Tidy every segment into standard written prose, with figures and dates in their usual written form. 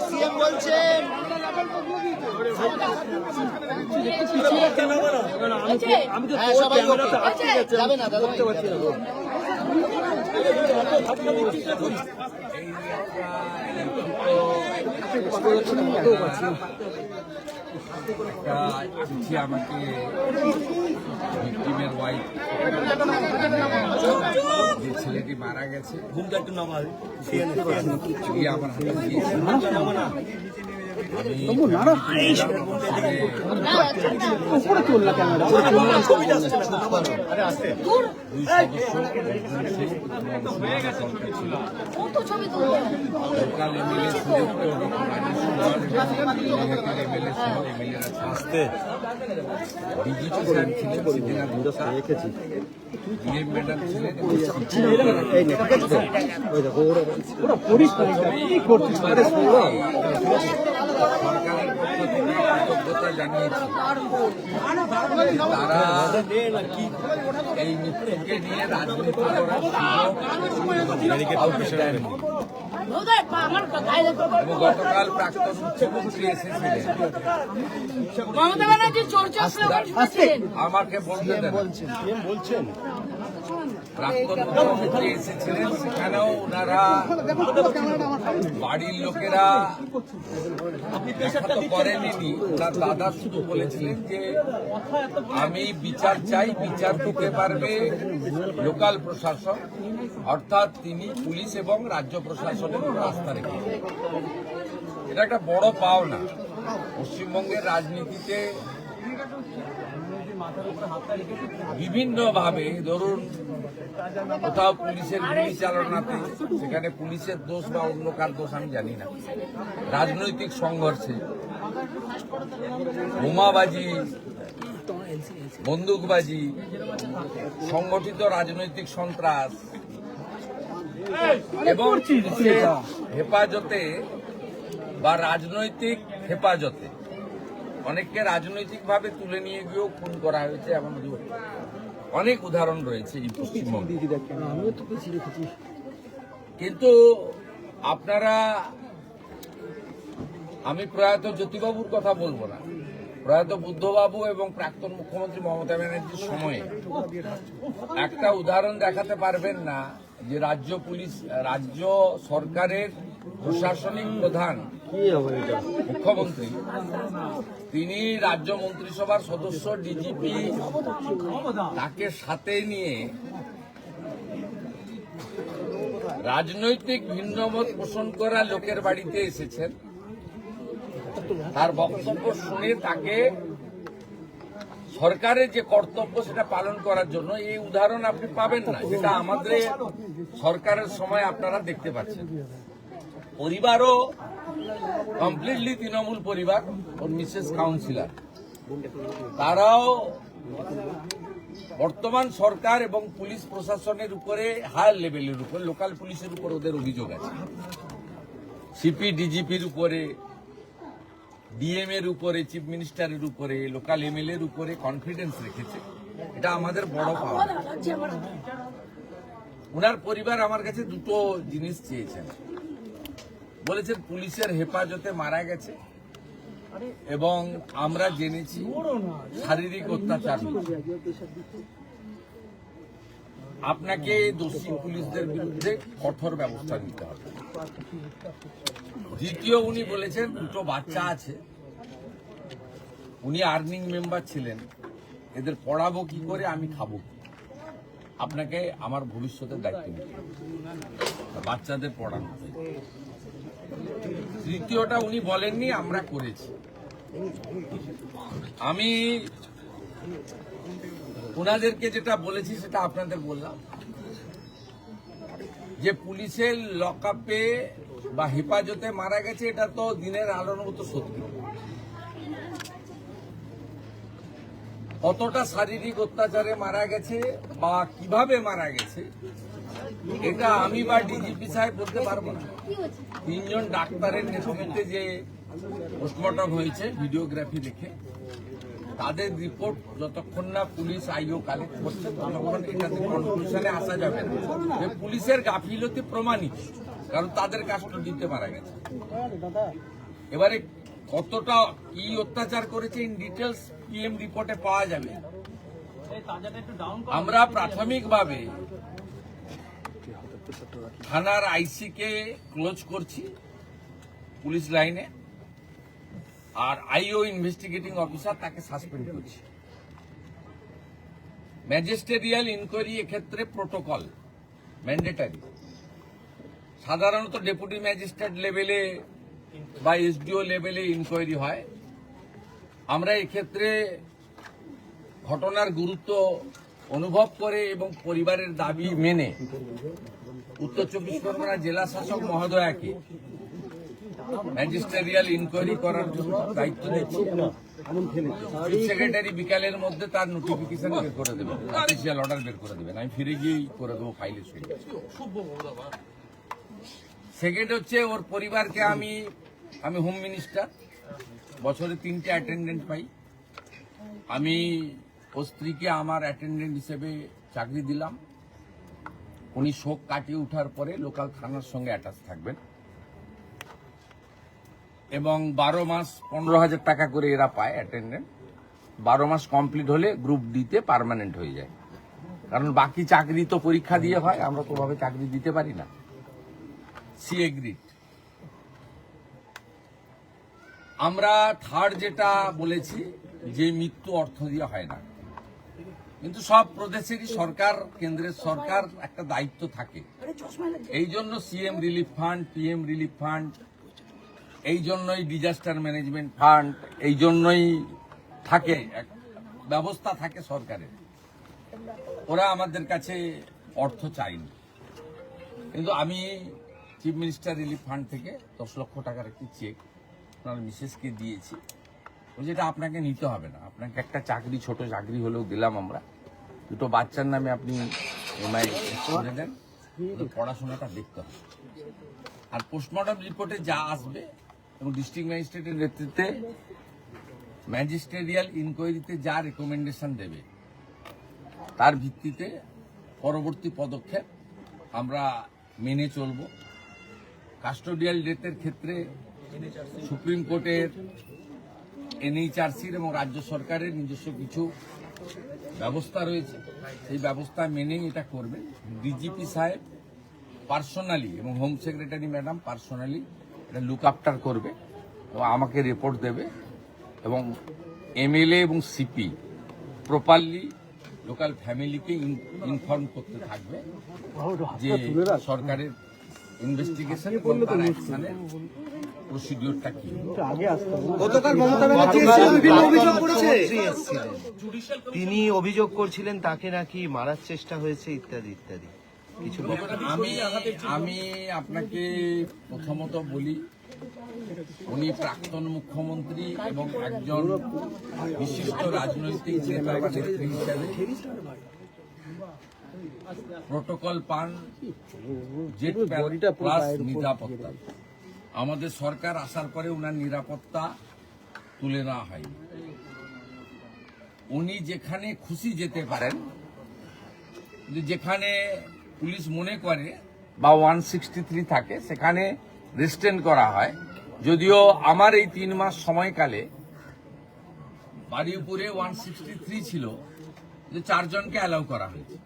CM বলছেন সবাই যাবে না দাদা চিঠি আমাকে ভিক্টিমের ওয়াইফ যে ছেলেটি মারা গেছে আমার হাতে দিয়েছে। লোকাল এমএলএ ডিজিপি স্যার ছিলেন সিদ্দিনা গুপ্তা, ডিএম ম্যাডাম ছিলেন, সরকারের পক্ষ থেকে কৃতজ্ঞতা জানিয়েছি। তারা এই মৃত্যুকে নিয়ে রাজনীতি করার এবং গতকাল প্রাক্তন মুখ্যমন্ত্রী এসেছিলেন, আমাকে বলছেন প্রাক্তন মুখ্যমন্ত্রী এসেছিলেন, সেখানেও ওনারা বাড়ির লোকেরা দেখা তো করেনি। ওনার দাদা শুধু বলেছিলেন যে আমি বিচার চাই, বিচার দিতে পারবে লোকাল প্রশাসন, অর্থাৎ তিনি পুলিশ এবং রাজ্য প্রশাসনের উপর আস্থা রেখেছেন। এটা একটা বড় পাওনা। পশ্চিমবঙ্গের রাজনীতিতে বিভিন্নভাবে, ধরুন কোথাও পুলিশের গুলি চালনাতে, সেখানে পুলিশের দোষ বা অন্য কার দোষ আমি জানি না, রাজনৈতিক সংঘর্ষে, বোমাবাজি, বন্দুকবাজি, সংগঠিত রাজনৈতিক সন্ত্রাস এবং হেফাজতে বা রাজনৈতিক হেফাজতে অনেককে রাজনৈতিকভাবে তুলে নিয়ে গিয়েও খুন করা হয়েছে। এমন অনেক উদাহরণ রয়েছে এই পশ্চিমবঙ্গে। কিন্তু আপনারা, আমি প্রয়াত জ্যোতিবাবুর কথা বলবো না, প্রয়াত বুদ্ধবাবু এবং প্রাক্তন মুখ্যমন্ত্রী মমতা ব্যানার্জির সময়ে একটা উদাহরণ দেখাতে পারবেন না যে রাজ্য সরকারের প্রশাসনিক প্রধান মুখ্যমন্ত্রী, তিনি রাজ্য মন্ত্রিসভার সদস্য, ডিজিপি, তাকে সাথে নিয়ে রাজনৈতিক ভিন্নমত পোষণ করা লোকের বাড়িতে এসেছেন। তার বক্তব্য শুনে তাকে সরকারের যে কর্তব্য সেটা পালন করার জন্য, এই উদাহরণ আপনি পাবেন না, যেটা আমাদের সরকারের সময় আপনারা দেখতে পাচ্ছেন। পরিবারও কমপ্লিটলি তৃণমূল পরিবার, ওর মিসেস কাউন্সিলর, তারাও বর্তমান সরকার এবং পুলিশ প্রশাসনের উপরে, হায়ার লেভেলের উপর, লোকাল পুলিশের উপর ওদের অভিযোগ আছে, সিপি ডিজিপির উপরে, ডিএম এর উপরে, চিফ মিনিস্টারের উপরে, লোকাল এমএলএ এর উপরে কনফিডেন্স রেখেছে। এটা আমাদের বড় পাওয়া। ওনার পরিবার আমার কাছে দুটো জিনিস চেয়েছেন। বলেছেন পুলিশের হেফাজতে মারা গেছে এবং আমরা জেনেছি শারীরিক অত্যাচার। আপনাকে দোষী পুলিশদের বিরুদ্ধে কঠোর ব্যবস্থা নিতে হবে। দ্বিতীয়, উনি বলেছেন দুটো বাচ্চা আছে, উনি আর্নিং মেম্বার ছিলেন, এদের পড়াবো কি করে, আমি খাবো কি, আপনাকে আমার ভবিষ্যতের দায়িত্ব নিতে হবে, বাচ্চাদের পড়ানো। তৃতীয়টা উনি বলেননি, আমরা করেছি। আমি ওনাদেরকে যেটা বলেছি সেটা আপনাদের বললাম, যে পুলিশের লকআপে বা হেফাজতে মারা গেছে, এটা তো দিনের আলোর মতো সত্যি। কতটা শারীরিক অত্যাচারে মারা গেছে বা কিভাবে মারা গেছে, এটা আমি বা ডিজিপি সাহেব বলতে পারবো না। 3 জন ডাক্তারের নেতৃত্বে যে পোস্টমর্টম হয়েছে ভিডিওগ্রাফি দেখে, তাদের রিপোর্ট যতক্ষণ না পুলিশ আইও কালেক্ট করছে ততক্ষণ এটাতে কনক্লুশনে আসা যাবে না যে পুলিশের গাফিলতি প্রমাণিত, কারণ তাদের কাস্টডিতে মারা গেছে। এবারে কতটা কি অত্যাচার করেছে ইন ডিটেলস পিএম রিপোর্টে পাওয়া যাবে। আমরা প্রাথমিকভাবে থানার আইসি কে ক্লোজ করছি পুলিশ লাইনে, আর আইও ইনভেস্টিগেটিং অফিসার তাকে সাসপেন্ড করছি। ম্যাজিস্ট্রিয়াল ইনকোয়ারি এক্ষেত্রে প্রোটোকল ম্যান্ডেটারি। সাধারণত ডেপুটি ম্যাজিস্ট্রেট লেভেলে বা এসডিও লেভেলে ইনকোয়ারি হয়। আমরা এক্ষেত্রে ঘটনার গুরুত্ব অনুভব করে এবং পরিবারের দাবি মেনে উত্তর চব্বিশ পরগনা জেলা শাসক মহোদয়াকে ম্যাজিস্ট্রিয়াল ইনকোয়ারি করার জন্য দায়িত্ব দিচ্ছি। চিফ সেক্রেটারি বিকালের মধ্যে তার নোটিফিকেশন বের করে দেবেন, অফিসিয়াল অর্ডার বের করে দেবেন। আমি ফিরে গিয়েই করে দেবো ফাইলে সই। সেকেন্ড হচ্ছে ওর পরিবারকে আমি হোম মিনিস্টার, বছরে 3টে অ্যাটেন্ডেন্ট পাই। আমি ওর স্ত্রীকে আমার অ্যাটেন্ডেন্ট হিসেবে চাকরি দিলাম। উনি শোক কাটিয়ে ওঠার পরে লোকাল থানার সঙ্গে অ্যাটাচ থাকবেন এবং 12 মাস 15,000 টাকা করে এরা পায় অ্যাটেন্ডেন্ট। 12 মাস কমপ্লিট হলে গ্রুপ ডিতে পার্মানেন্ট হয়ে যায়, কারণ বাকি চাকরি তো পরীক্ষা দিয়ে হয়, আমরা তো ভাবে চাকরি দিতে পারি না। C agreed. আমরা থার্ড যেটা বলেছি যে মৃত্যু অর্থ দিয়ে হয় না, কিন্তু সব প্রদেশেরই সরকার, কেন্দ্রের সরকার একটা দায়িত্ব থাকে। এই জন্য CM relief fund, PM relief fund, এই জন্যই ডিজাস্টার ম্যানেজমেন্ট ফান্ড, এই জন্যই থাকে, ব্যবস্থা থাকে সরকারের। ওরা আমাদের কাছে অর্থ চায়নি, কিন্তু আমি চিফ মিনিস্টার রিলিফ ফান্ড থেকে 10 লক্ষ টাকার একটি চেক আপনার মিসেসকে দিয়েছি। যেটা আপনাকে নিতে হবে না, আপনাকে একটা চাকরি, ছোট চাকরি হলেও দিলাম আমরা। 2টো বাচ্চার নামে আপনি এমআই করে দেন, পড়াশোনাটা দেখতে হবে। আর পোস্টমর্টম রিপোর্টে যা আসবে এবং ডিস্ট্রিক্ট ম্যাজিস্ট্রেটের নেতৃত্বে ম্যাজিস্ট্রিয়াল ইনকোয়ারিতে যা রেকমেন্ডেশন দেবে তার ভিত্তিতে পরবর্তী পদক্ষেপ আমরা মেনে চলব। কাস্টোডিয়াল ডেথের ক্ষেত্রে সুপ্রিম কোর্টের, এনএইচআরসির এবং রাজ্য সরকারের নিজস্ব কিছু ব্যবস্থা রয়েছে, সেই ব্যবস্থা মেনেই এটা করবেন। ডিজিপি সাহেব পার্সোনালি এবং হোম সেক্রেটারি ম্যাডাম পার্সোনালি এটা লুক আফটার করবে এবং আমাকে রিপোর্ট দেবে, এবং এমএলএ এবং সিপি প্রপারলি লোকাল ফ্যামিলিকে ইনফর্ম করতে থাকবে যে সরকারের ইনভেস্টিগেশন এবং তার অ্যাকশনের প্রসিডিওরটা কি। গতকাল মমতা ব্যানার্জি বিভিন্ন অভিযোগ করেছে, তিনি অভিযোগ করছিলেন তাকে নাকি মারার চেষ্টা হয়েছে ইত্যাদি ইত্যাদি কিছু। আমি আপনাকে প্রথমত বলি, উনি প্রাক্তন মুখ্যমন্ত্রী এবং একজন বিশিষ্ট রাজনৈতিক নেতা বা নেত্রী হিসেবে প্রোটোকল পান, জেট প্লাস নিরাপত্তা। আমাদের সরকার আসার পরে উনার নিরাপত্তা তুলে নেওয়া হয়নি। উনি যেখানে খুশি যেতে পারেন, যেখানে পুলিশ মনে করে বা 163 থাকে সেখানে রেস্ট্রেন করা হয়। যদিও আমার এই 3 মাস সময়কালে বাড়িপুরে 163 ছিল, যে 4 জনকে অ্যালাউ করা হয়েছে,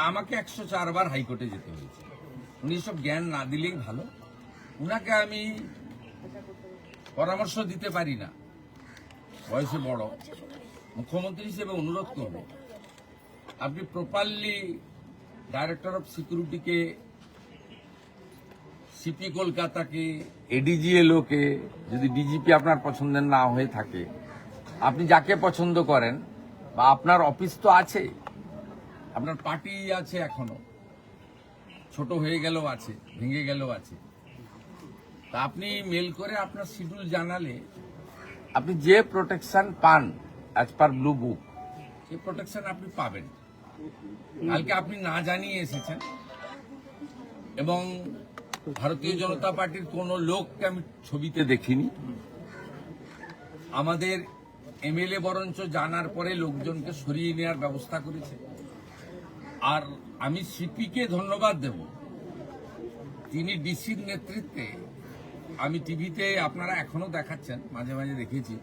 আমাকে 104 বার হাইকোর্টে যেতে হয়েছে। উনি সব জ্ঞান না দিলেই ভালো। উনাকে আমি পরামর্শ দিতে পারি না, বয়সে বড়, মুখ্যমন্ত্রী হিসেবে অনুরোধ করব, আপনি প্রপারলি ডাইরেক্টর অফ সিকিউরিটিকে, সিপি কলকাতাকে, এডিজিএলওকে, যদি ডিজিপি আপনার পছন্দের না হয়ে থাকে, আপনি যাকে পছন্দ করেন, বা আপনার অফিস তো আছে, আপনার পার্টি আছে, এখনো ছোট হয়ে গেলেও আছে, ভেঙে গেলেও আছে, তা আপনি মেল করে আপনার শিডিউল জানালে আপনি যে প্রোটেকশন পান অ্যাজ পার ব্লু বুক, সেই প্রোটেকশন আপনি পাবেন। কালকে আপনি না জানিয়ে এসেছেন এবং ভারতীয় জনতা পার্টির কোনো লোককে আমি ছবিতে দেখিনি। আমাদের এমএলএ বরঞ্চ জানার পরে লোকজনকে সরিয়ে নেওয়ার ব্যবস্থা করেছে। আর আমি সিপিকে ধন্যবাদ দেব, তিনি ডিসির নেতৃত্বে, আমি টিভিতে আপনারা এখনো দেখাচ্ছেন, মাঝে মাঝে দেখেছি,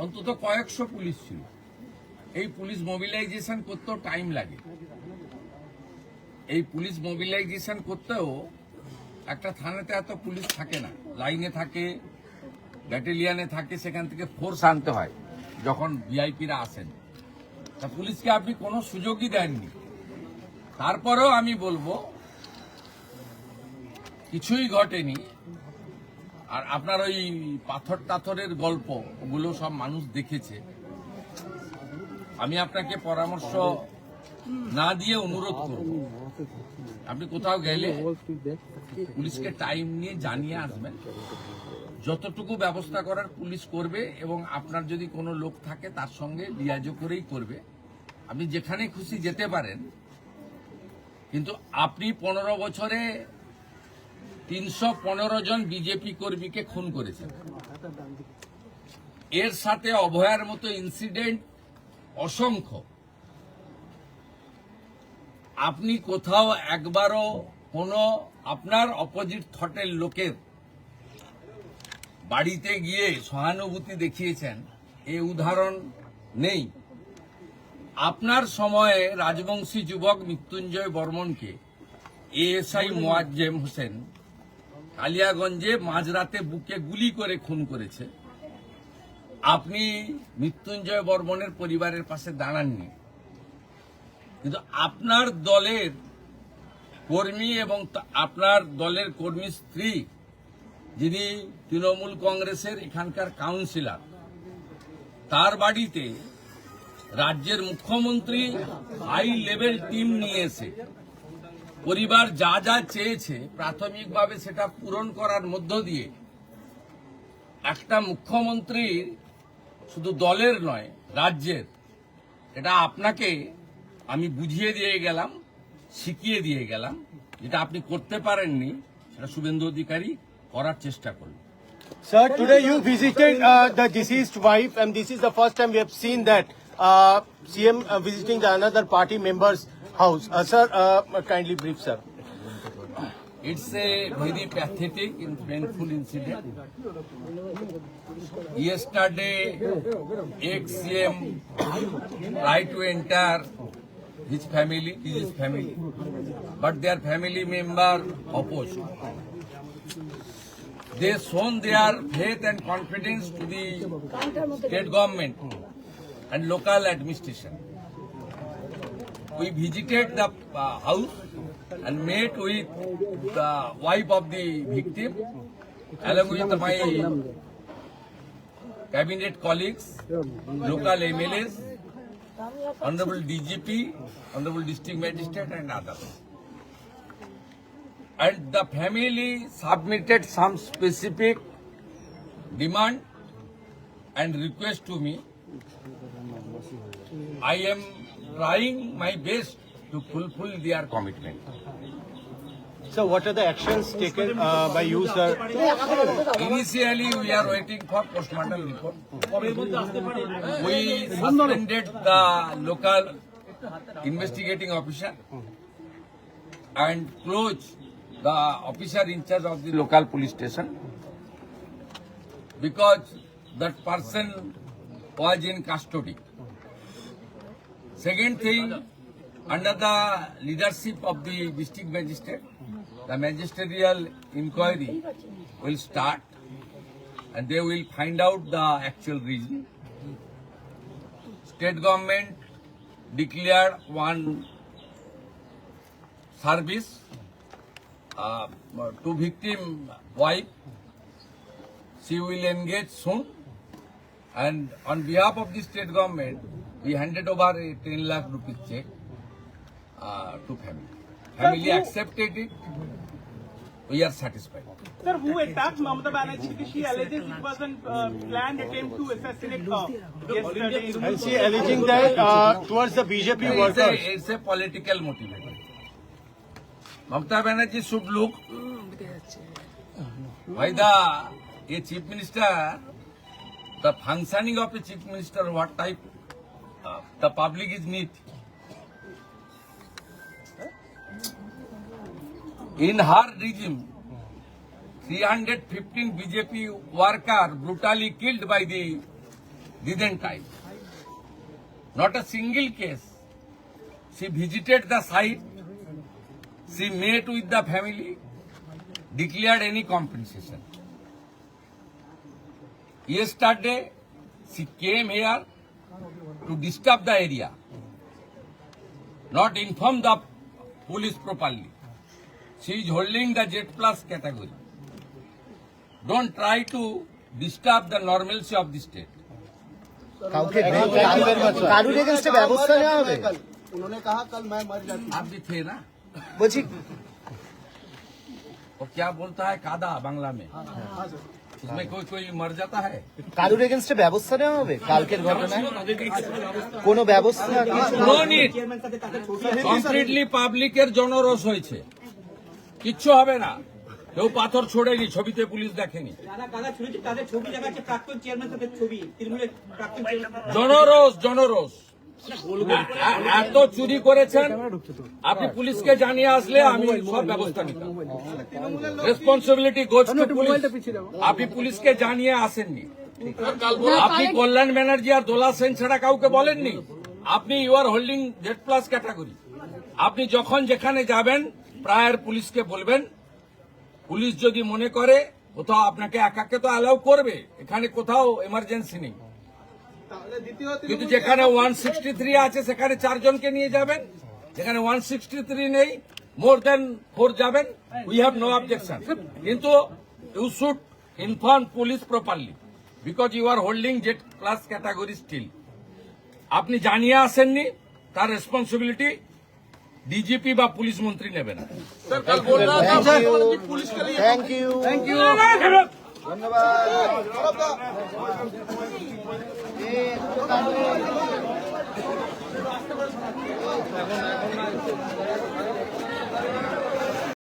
অন্তত কয়েকশো পুলিশ ছিল। এই পুলিশ মোবিলাইজেশন করতেও টাইম লাগে। এই পুলিশ মোবিলাইজেশন করতেও একটা থানাতে এত পুলিশ থাকে না, লাইনে থাকে, ব্যাটালিয়ানে থাকে, সেখান থেকে ফোর্স আনতে হয় যখন ভিআইপিরা আসেন। তা পুলিশকে আপনি কোনো সুযোগই দেননি। তারপরেও আমি বলবো কিছুই ঘটেনি। আর আপনার ওই পাথর টাথরের গল্প, ওগুলো সব মানুষ দেখেছে। আমি আপনাকে পরামর্শ না দিয়ে অনুরোধ করব, আপনি কোথাও গেলে পুলিশকে টাইম নিয়ে জানিয়ে আসবেন। যতটুকু ব্যবস্থা করার পুলিশ করবে, এবং আপনার যদি কোনো লোক থাকে তার সঙ্গে লিয়াজো করেই করবে। আপনি যেখানে খুশি যেতে পারেন, কিন্তু আপনি 15 বছরে 315 জন বিজেপি কর্মীকে খুন করেছেন। এর সাথে অভয়ার মতো ইনসিডেন্ট অসংখ্য। আপনি কোথাও একবারও কোনো আপনার অপোজিট থটের লোকের বাড়িতে গিয়ে সহানুভূতি দেখিয়েছেন, এই উদাহরণ নেই। আপনার সময়ে রাজবংশী যুবক মৃত্যুঞ্জয় বর্মনকে এএসআই মোয়াজ্জেম হোসেন কালিয়াগঞ্জে মাঝরাতে বুকে গুলি করে খুন করেছে। আপনি মৃত্যুঞ্জয় বর্মনের পরিবারের পাশে দাঁড়াননি, কিন্তু আপনার দলের কর্মী এবং আপনার দলের কর্মী স্ত্রী, যিনি তৃণমূল কংগ্রেসের এখানকার কাউন্সিলর, তার বাড়িতে রাজ্যের মুখ্যমন্ত্রী হাই লেভেল টিম নিয়ে এসে পরিবার যা যা চেয়েছে প্রাথমিকভাবে সেটা পূরণ করার মধ্য দিয়ে একটা মুখ্যমন্ত্রীর, শুধু দলের নয় রাজ্যের, এটা আপনাকে আমি বুঝিয়ে দিয়ে গেলাম, শিখিয়ে দিয়ে গেলাম। যেটা আপনি করতে পারেননি সেটা শুভেন্দু অধিকারী করার চেষ্টা করলেন। Sir, today you visited the deceased wife, and this is the first time we have seen that CM visiting the another party member's house. Sir, kindly brief, sir. It's a very pathetic and painful incident. Yesterday, ex-CM tried to enter his family, but their family member opposed. They shown their faith and confidence to the state government and local administration. We visited the house and met with the wife of the victim, along with my cabinet colleagues, local MLAs, Honorable DGP, Honorable District Magistrate and others. And the family submitted some specific demand and request to me. I am trying my best to fulfill their commitment. So, what are the actions taken by you, sir? Initially, we are waiting for postmortem report. We suspended the local investigating officer and closed the officer in charge of the local police station because that person was in custody. Second thing, under the leadership of the district magistrate, the magisterial inquiry will start and they will find out the actual reason. State government declared one service to victim wife. She will engage soon, and on behalf of the state government, we handed over a 10 lakh rupees check to family. Family accepted it. We are satisfied. Sir, who attacked Mamata Banerjee? She alleges it was a planned attempt to assassinate her yesterday. And she alleging that towards the BJP workers. It's a political motivation. Mamata Banerjee should look why the chief minister the functioning of a chief minister, what type the public is need. In her regime, 315 BJP workers brutally killed by the Byzantine. Not a single case. She visited the site, she met with the family, declared any compensation. Yesterday, she came here to disturb the area, not inform the police properly. She is holding the Z plus category. Don't try to disturb the normalcy of the state. কাউকে কারুর এগেনস্টে ব্যবস্থা নেওয়া হবে उन्होंने कहा कल मैं मर जाती आप भी थे ना? বলছি वो क्या बोलता है कादा बांग्ला में? उसमें कोई कोई मर जाता है? কারুর এগেনস্টে ব্যবস্থা নেওয়া হবে কালকের ঘটনায় কোনো ব্যবস্থা কিছু? No need. কমপ্লিটলি পাবলিকের জনরোষ হয়েছে, কিচ্ছু হবে না। কেউ পাথর ছোড়েনি, ছবিতে পুলিশ দেখেনি। জনরোষ জনরোষ এত চুরি করেছেন, আপনি পুলিশকে জানিয়ে আসলে আমি সব ব্যবস্থা নিতাম। Responsibility goes to police. আপনি পুলিশকে জানিয়ে আসেননি, আপনি কল্যাণ ব্যানার্জি আর দোলা সেন ছাড়া কাউকে বলেননি। আপনি you are holding Z plus category. আপনি যখন যেখানে যাবেন প্রায়ের পুলিশকে বলবেন, পুলিশ যদি মনে করে কোথাও আপনাকে একাকে তো অ্যালাউ করবে, এখানে কোথাও এমার্জেন্সি নেই, কিন্তু যেখানে 163 আছে সেখানে 4 জনকে নিয়ে যাবেন, যেখানে 163 নেই মোর দেন 4 যাবেন, উই হ্যাভ নো অবজেকশন। কিন্তু you should inform police properly because you are holding Z plus category still. আপনি জানিয়ে আসেননি, তার রেসপন্সিবিলিটি ডিজিপি বা পুলিশ মন্ত্রী নেবে না। থ্যাংক ইউ ধন্যবাদ।